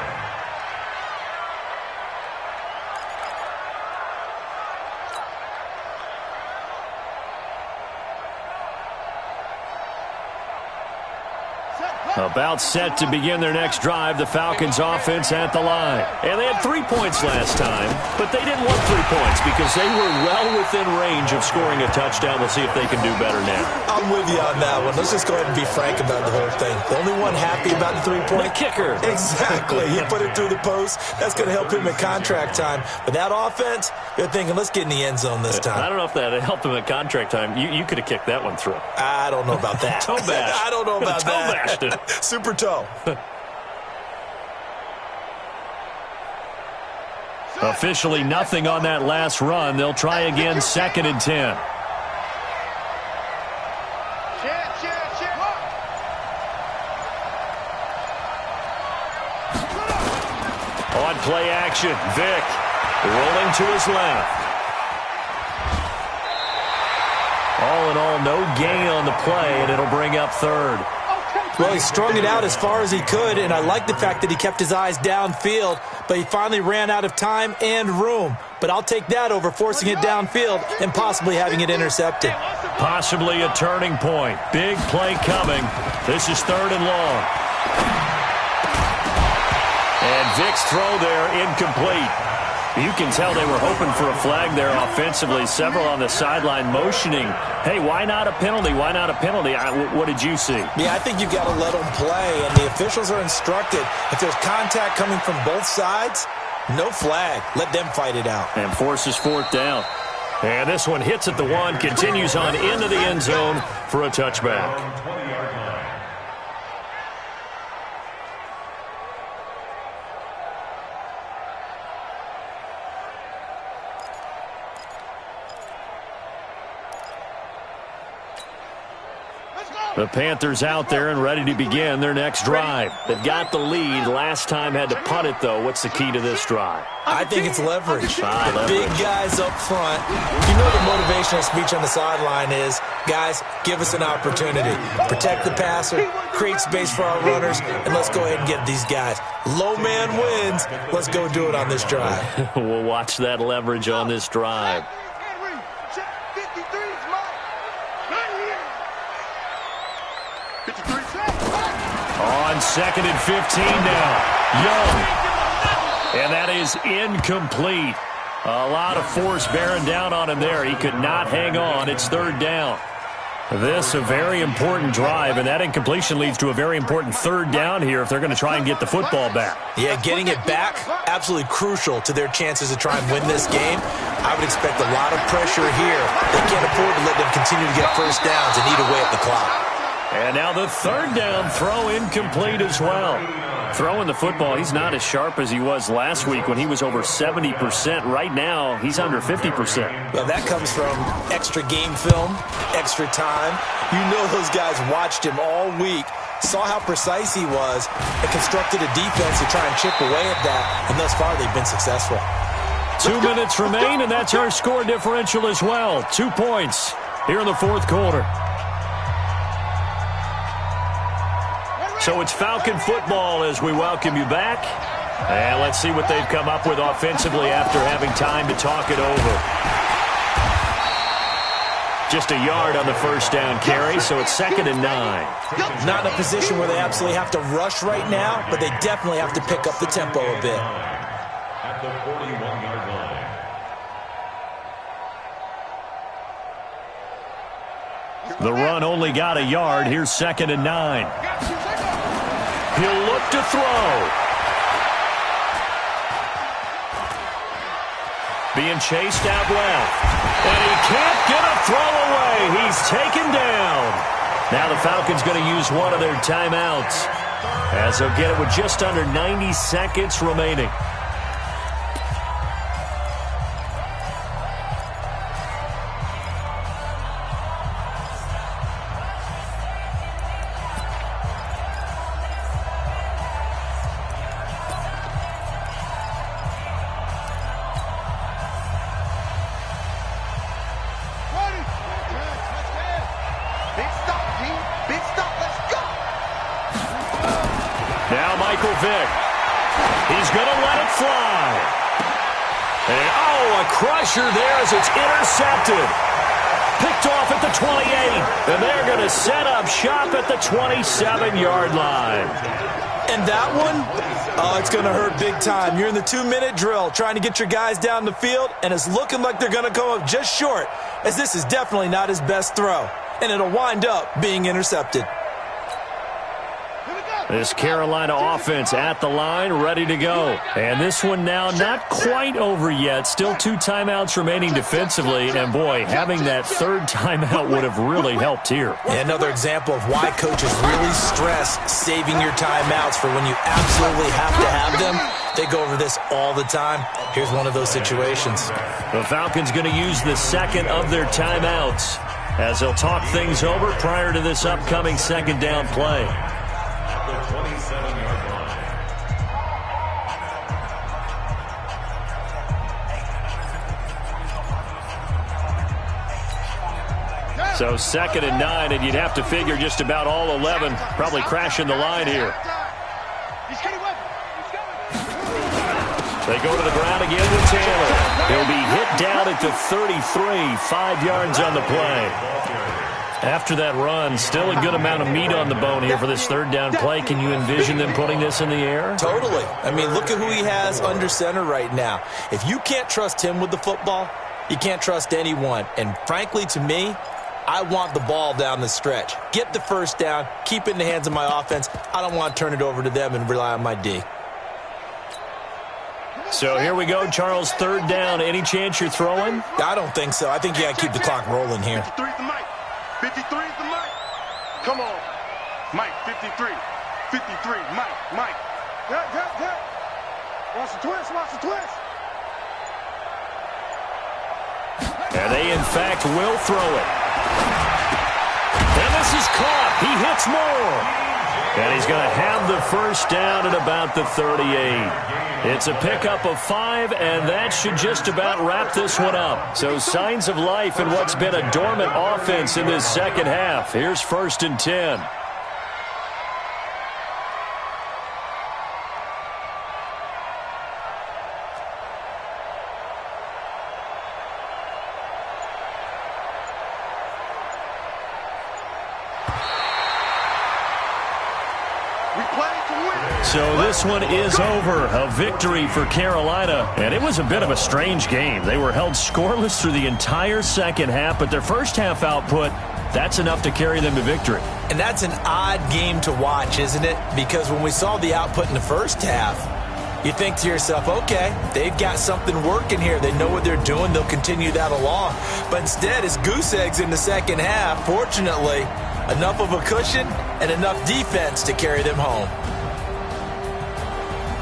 [SPEAKER 1] About set to begin their next drive, the Falcons offense at the line. And they had 3 points last time, but they didn't want 3 points because they were well within range of scoring a touchdown. We'll see if they can do better now.
[SPEAKER 2] I'm with you on that one. Let's just go ahead and be frank about the whole thing. The only one happy about the 3-point?
[SPEAKER 1] The kicker.
[SPEAKER 2] Exactly. He put it through the post. That's going to help him at contract time. But that offense, they're thinking, let's get in the end zone this time.
[SPEAKER 1] I don't know if that helped him at contract time. You could have kicked that one through.
[SPEAKER 2] I don't know about that.
[SPEAKER 1] Toe bash.
[SPEAKER 2] I don't know about
[SPEAKER 1] toe
[SPEAKER 2] that.
[SPEAKER 1] Bashed it.
[SPEAKER 2] Super toe.
[SPEAKER 1] Officially nothing on that last run. They'll try again, 2nd and 10. On play action, Vick rolling to his left. All in all, no gain on the play, and it'll bring up 3rd.
[SPEAKER 2] Well, he strung it out as far as he could, and I like the fact that he kept his eyes downfield, but he finally ran out of time and room. But I'll take that over forcing it downfield and possibly having it intercepted.
[SPEAKER 1] Possibly a turning point. Big play coming. This is 3rd and long. And Vic's throw there incomplete. You can tell they were hoping for a flag there offensively. Several on the sideline motioning, hey, why not a penalty? Why not a penalty? What did you see?
[SPEAKER 2] Yeah, I think you've got to let them play, and the officials are instructed. If there's contact coming from both sides, no flag. Let them fight it out.
[SPEAKER 1] And forces 4th down. And this one hits at the 1, continues on into the end zone for a touchback. The Panthers out there and ready to begin their next drive. They've got the lead. Last time had to punt it, though. What's the key to this drive?
[SPEAKER 2] I think it's leverage.
[SPEAKER 1] Leverage.
[SPEAKER 2] Big guys up front. You know the motivational speech on the sideline is, guys, give us an opportunity. Protect the passer, create space for our runners, and let's go ahead and get these guys. Low man wins. Let's go do it on this drive.
[SPEAKER 1] We'll watch that leverage on this drive. On 2nd and 15 now. Young. And that is incomplete. A lot of force bearing down on him there. He could not hang on. It's 3rd down. This a very important drive, and that incompletion leads to a very important 3rd down here if they're going to try and get the football back.
[SPEAKER 2] Yeah, getting it back, absolutely crucial to their chances to try and win this game. I would expect a lot of pressure here. They can't afford to let them continue to get first downs and eat away at the clock.
[SPEAKER 1] And now the 3rd down throw incomplete as well. Throwing the football, he's not as sharp as he was last week when he was over 70%. Right now, he's under 50%.
[SPEAKER 2] Well, that comes from extra game film, extra time. You know those guys watched him all week, saw how precise he was, and constructed a defense to try and chip away at that. And thus far, they've been successful.
[SPEAKER 1] 2 minutes remain, and that's our score differential as well. 2 points here in the 4th quarter. So it's Falcon football as we welcome you back. And let's see what they've come up with offensively after having time to talk it over. Just a yard on the 1st down carry, so it's 2nd and 9.
[SPEAKER 2] Not in a position where they absolutely have to rush right now, but they definitely have to pick up the tempo a bit.
[SPEAKER 3] At the 41-yard line.
[SPEAKER 1] The run only got a yard. Here's 2nd and 9. He'll look to throw. Being chased out left. And he can't get a throw away. He's taken down. Now the Falcons going to use one of their timeouts, as they'll get it with just under 90 seconds remaining. Vic. He's going to let it fly. And, oh, a crusher there as it's intercepted. Picked off at the 28. And they're going to set up shop at the 27-yard line.
[SPEAKER 2] And that one, oh, it's going to hurt big time. You're in the 2-minute drill trying to get your guys down the field, and it's looking like they're going to come up just short, as this is definitely not his best throw. And it'll wind up being intercepted.
[SPEAKER 1] This Carolina offense at the line, ready to go. And this one now not quite over yet. Still 2 timeouts remaining defensively. And, boy, having that 3rd timeout would have really helped here.
[SPEAKER 2] And another example of why coaches really stress saving your timeouts for when you absolutely have to have them. They go over this all the time. Here's one of those situations.
[SPEAKER 1] The Falcons going to use the 2nd of their timeouts as they'll talk things over prior to this upcoming 2nd down play.
[SPEAKER 3] 27-yard line.
[SPEAKER 1] So 2nd and 9, and you'd have to figure just about all 11 probably crashing the line here. They go to the ground again with Taylor. He'll be hit down at the 33, 5 yards on the play. After that run, still a good amount of meat on the bone here for this 3rd down play. Can you envision them putting this in the air?
[SPEAKER 2] Totally. I mean, look at who he has under center right now. If you can't trust him with the football, you can't trust anyone. And frankly, to me, I want the ball down the stretch. Get the 1st down, keep it in the hands of my offense. I don't want to turn it over to them and rely on my D.
[SPEAKER 1] So here we go, Charles, 3rd down. Any chance you're throwing?
[SPEAKER 2] I don't think so. I think you got to keep the clock rolling here.
[SPEAKER 4] 53 is the mic. 53 is the mic. Come on. Mike, 53. 53. Mike. Good. Watch the twist.
[SPEAKER 1] And they, in fact, will throw it. And this is caught. He hits more. And he's going to have the 1st down at about the 38. It's a pickup of 5, and that should just about wrap this one up. So signs of life in what's been a dormant offense in this 2nd half. Here's 1st and 10. So this one is over. A victory for Carolina. And it was a bit of a strange game. They were held scoreless through the entire 2nd half, but their 1st half output, that's enough to carry them to victory.
[SPEAKER 2] And that's an odd game to watch, isn't it? Because when we saw the output in the 1st half, you think to yourself, okay, they've got something working here. They know what they're doing. They'll continue that along. But instead, it's goose eggs in the 2nd half. Fortunately, enough of a cushion and enough defense to carry them home.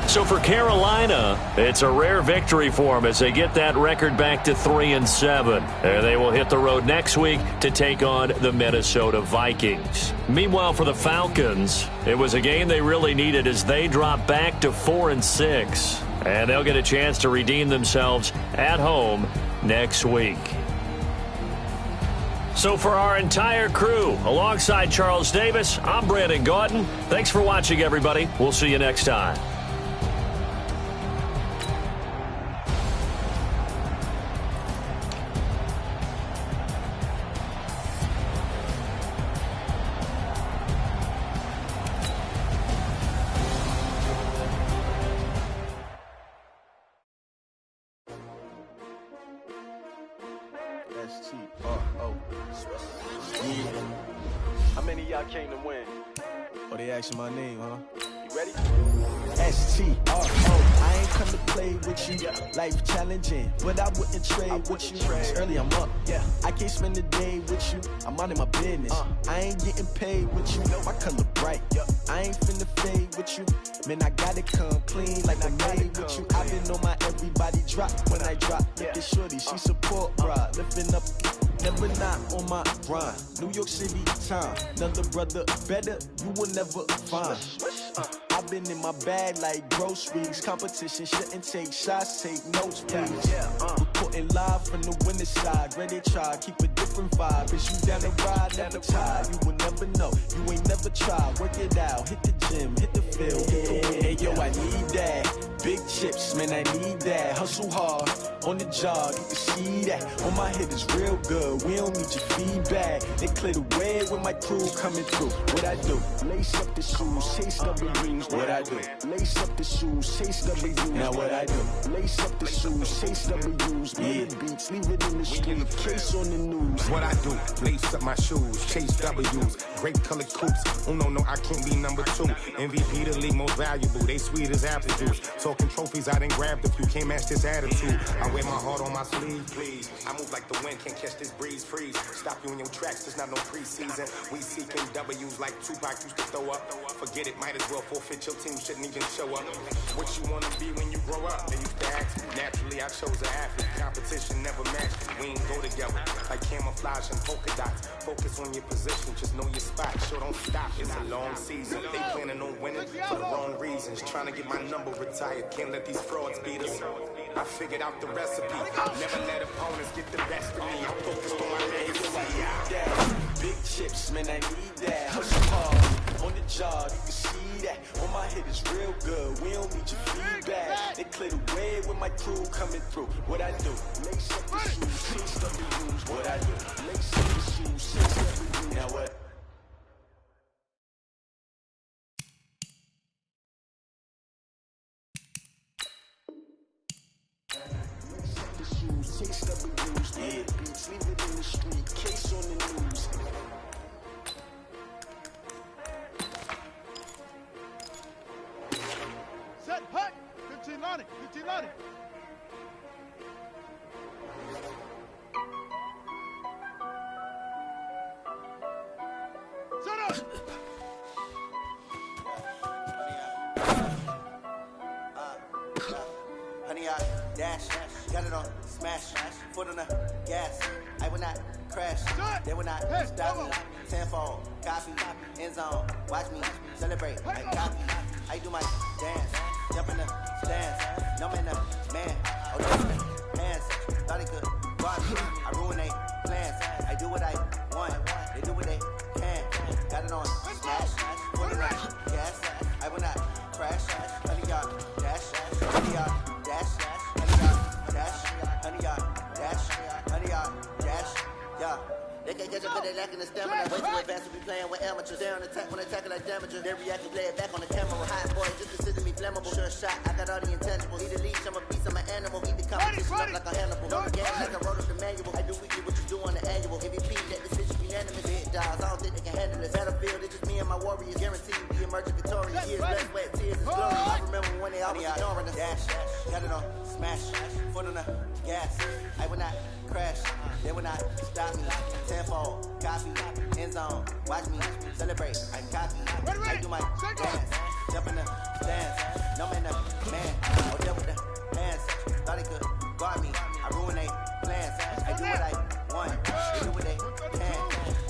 [SPEAKER 1] So for Carolina, it's a rare victory for them as they get that record back to 3-7. And they will hit the road next week to take on the Minnesota Vikings. Meanwhile, for the Falcons, it was a game they really needed as they drop back to 4-6. And they'll get a chance to redeem themselves at home next week. So for our entire crew, alongside Charles Davis, I'm Brandon Gaudin. Thanks for watching, everybody. We'll see you next time.
[SPEAKER 5] How many of y'all came to win?
[SPEAKER 6] Oh, they asking my name, huh?
[SPEAKER 5] You ready?
[SPEAKER 6] S-T-R-O, I ain't come to play with you. Life challenging, but I wouldn't trade with you. It's early, I'm up. Yeah, I can't spend the day with you. I'm out of my business. I ain't getting paid with you. My color bright. I ain't finna fade with you. Man, I gotta come clean like I made with you. I've been on my everybody drop when I drop. Look at shorty, she support ride. Lifting up, never not on my grind. New York City time, another brother better, you will never find. I've been in my bag like groceries. Competition shouldn't take shots, take notes, please. Reporting live from the winning side. Ready to try, keep a different vibe. Is you down the ride, never tired. You will never know, you ain't never tried. Work it out, hit the gym, hit the field. Hey yo, I need that. Big chips, man, I need that. Hustle hard, on the job, you can see that. On my head is real good, we don't need your feedback. They clear the way with my crew coming through. What I do? Lace up the shoes, chase W's. What I do? Lace up the shoes, chase W's. Now what I do? Lace up the shoes, chase W's. Yeah, beats, leave it in the street, case on the news.
[SPEAKER 7] What I do? Lace up my shoes, chase W's. Grape colored coops. Oh no, I can't be number 2. MVP the league most valuable. They sweet as apple juice. Talking trophies, I didn't grab the few. Can't match this attitude. I wear my heart on my sleeve, please. I move like the wind, can't catch this breeze, freeze. Stop you in your tracks, there's not no preseason. We seeking W's like Tupac used to throw up. Forget it, might as well forfeit your team, shouldn't even show up. What you wanna be when you grow up? They used to ask me. Naturally, I chose an athlete. Competition never matched. We ain't go together. Like camouflage and polka dots. Focus on your position, just know your spot. Sure don't stop, it's a long season. They planning on winning for the wrong reasons. Trying to get my number retired, can't let these frauds beat us. I figured out the recipe. Never let opponents get the best of me. I'm focused on my legacy.
[SPEAKER 6] Big chips, man, I need that. Hustle hard, on the job, you can see that. On my head is real good, we don't need your feedback. They clear the way with my crew coming through. What I do? Lace up the shoes, taste up the rules. What I do? Lace up the shoes, taste up the rules. Now what? Lace up the shoes, taste up the rules. Yeah, beats, leave it in the street, case on the news.
[SPEAKER 4] Set, hut! 15 loading, 15 loading. Set up!
[SPEAKER 8] Honey, I dash, got it on smash, foot on the gas. I will not crash, they will not stop me. Tenfold, copy, end zone, watch me celebrate. I copy, I do my dance, jump in the stands, numb in the man. Oh, jump in the hands, thought he could guard me. I ruin they plans, I do what I want, they do what they can. Got it on smash, foot on the gas. I will not crash, honey, y'all dash, honey, y'all dash, honey, y'all dash, honey, y'all dash, honey, y'all dash, yeah. They can't catch up with they lacking the stamina. Way too advanced to be playing with amateurs. They're on attack when they tackle like damages. They react to play it back on the camera. Hot boy, just consider me flammable. Sure shot, I got all the intangibles. Need a leash, I'm a beast, I'm an animal. Eat the competition up like a Hannibal. Know the game like I wrote up the manual. I do weekly what you do on the annual. MVP, let decision be unanimous. Hit dials, I don't think they can handle it. Battlefield, it's just me and my warriors. Guaranteed we emerging victorious. Years, blood, sweat, tears, and glory. I remember when they always ignoring us. Dash, got it on smash, foot on the gas. I will not crash, they will not stop me. Tenfold, copy, end zone, watch me celebrate. I copy, I do my dance, jump in the stands, numb in the man. Oh, deal with the hands, thought he could guard me. I ruin they plans, I do what I want, they do what they can.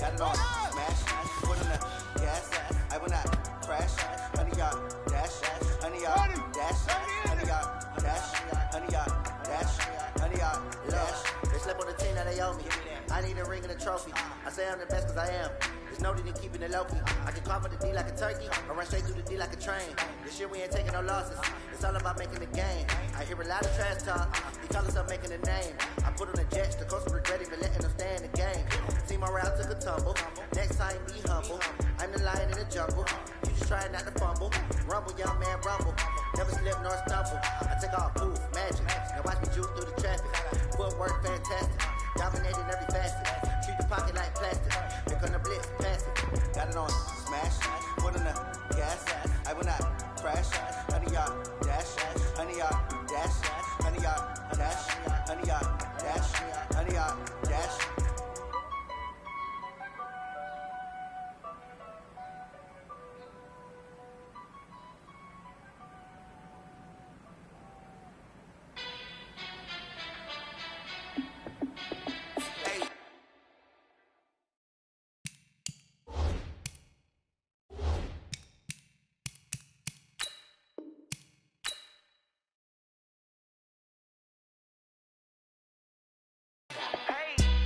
[SPEAKER 8] Got it on smash, foot on the gas. I will not crash, honey, y'all dash, honey, y'all dash, honey, y'all dash, honey, y'all dash, honey, y'all dash. They slept on the team that they owe me. I need a ring and a trophy. I say I'm the best cause I am. There's no need in keeping it low-key. I can call for the D like a turkey, or run straight through the D like a train. This year we ain't taking no losses. It's all about making the game. I hear a lot of trash talk. He call us up making a name. I put on the jets, the coach regretting for letting them stay in the game. Team morale took a tumble. Next time be humble. I'm the lion in the jungle. You just trying not to fumble. Rumble, young man, rumble. Never slip nor stumble. I take off, poof, magic. Now watch me juke through the traffic. Footwork fantastic. Dominating every facet. Treat the pocket like plastic. Here come the blitz, pass it. Got it on smash, foot on the gas. I will not crash. Honey, y'all dash, honey, y'all dash, honey, y'all dash, honey, y'all dash, honey, y'all dash.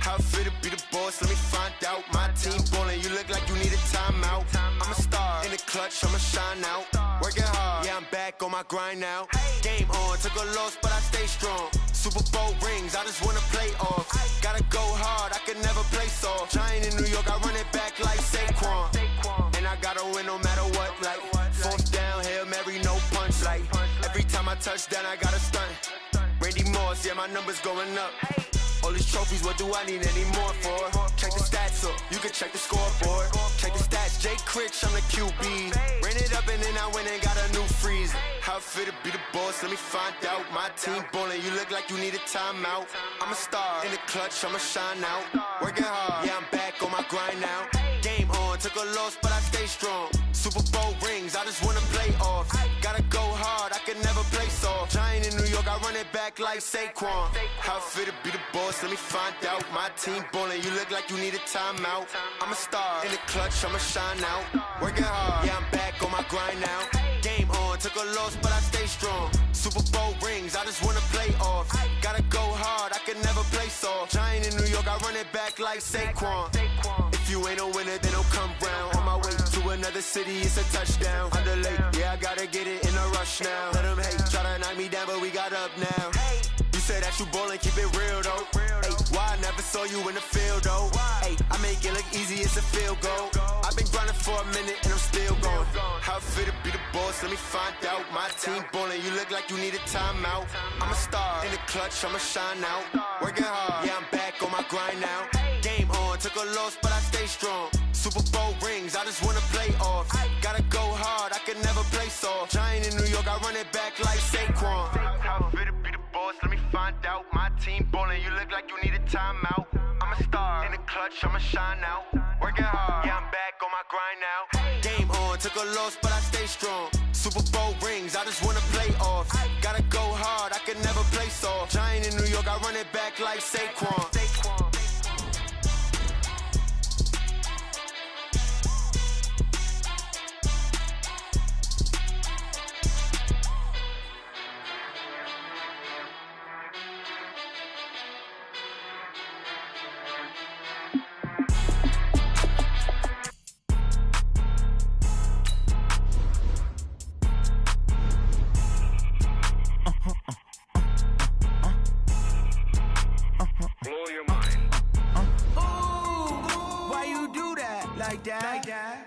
[SPEAKER 7] How fit to be the boss? Let me find out. My team ballin', you look like you need a timeout. I'm a star in the clutch, I'ma shine out. Working hard, yeah, I'm back on my grind now. Game on, took a loss, but I stay strong. Super Bowl rings, I just wanna play off. Gotta go hard, I can never play soft. Giant in New York, I run it back like Saquon. And I gotta win no matter what, like fourth down, Hail Mary, no punch. Like every time I touch down, I gotta stunt. Randy Moss, yeah, my numbers going up. All these trophies, what do I need any more for? Check the stats up, you can check the scoreboard. Check the stats, Jay Critch, I'm the QB. Ran it up and then I went and got a new freezer. How fit to be the boss, let me find out. My team ballin', you look like you need a timeout. I'm a star in the clutch, I'ma shine out. Working hard, yeah, I'm back on my grind now. Game on, took a loss, but I stay strong. Super Bowl rings, I just wanna play off. Gotta go hard, I can never play soft. Giant in New York, I run it back like Saquon. How fit to be the boss, let me find out. My team ballin', you look like you need a timeout. I'm a star in the clutch, I'ma shine out. Working hard, yeah, I'm back on my grind now. Game on, took
[SPEAKER 9] took a loss, but I stay strong. Super Bowl rings, I just wanna play off. Gotta go hard, I can never play soft. Giant in New York, I run it back like Saquon. If you ain't a winner, then don't come round. On my way to another city, it's a touchdown. Underlay, yeah, I gotta get it in a rush now. Let them hate, try to knock me down, but we got up now. You say that you ballin', keep it real though. Ay, why I never saw you in the field though? Ay, I make it look easy, it's a field goal. I've been grinding for a minute and I'm still going. How it feel to be the boss, let me find out. My team ballin', you look like you need a timeout. I'm a star in the clutch, I'ma shine out. Working hard, yeah, I'm back on my grind now. Game on, took a loss, but I stay strong. Super Bowl rings, I just wanna play off. Gotta go hard, I can never play soft. Giant in New York, I run it back like Saquon. How it feel to be the boss, let me find out. My team ballin', you look like you need a timeout. I'm a star in the clutch, I'ma shine out. Working hard, yeah, I'm back on my grind now. Game on, took a loss, but I stay strong. Super Bowl rings, I just wanna play off. Gotta go hard, I can never play soft. Giant in New York, I run it back like Saquon.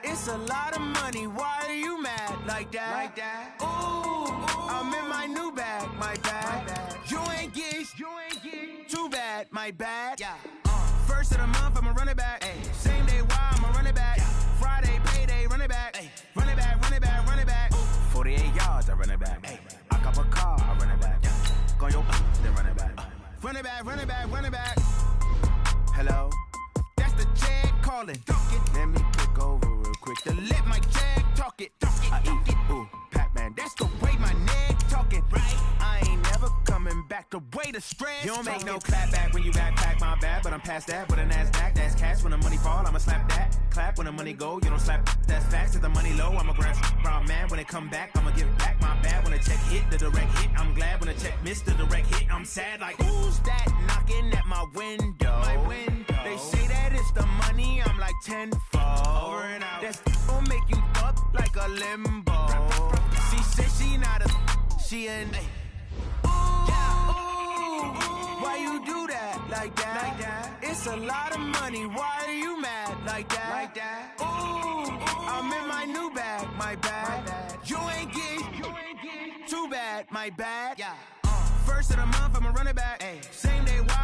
[SPEAKER 6] It's a lot of money, why are you mad like that? Ooh, I'm in my new bag, my bad. You ain't get too bad, my bad. First of the month, I'ma run it back. Same day, why I'ma run it back. Friday, payday, run it back. Run it back, run it back, run it back. 48 yards, I run it back. I cop a car, I run it back. Go yo, then run it back. Run it back, run it back, run it back. Hello, that's the check calling. Let me pick over real quick to let my check talk it. I eat it, ooh, Pac-Man, that's the way my neck talking. Right, I ain't never coming back the way the stress. You don't make no clap back when you backpack, my bad, but I'm past that. With a NASDAQ, that's cash. When the money fall, I'ma slap that. Clap when the money go, you don't slap. That's facts. If the money low, I'ma grab brown man. When it come back, I'ma give back my bad. When the check hit, the direct hit, I'm glad. When the check missed the direct hit, I'm sad. Like, who's that knocking at my window? My window. They say that it's the money, I'm like tenfold. Over and out. That's gon' make you up like a limbo. She said she not a, she an. Ooh, why you do that like that? It's a lot of money, why are you mad like that? Ooh, I'm in my new bag, my bad. You ain't get too bad, my bad. First of the month, I'ma run it back. Same day, why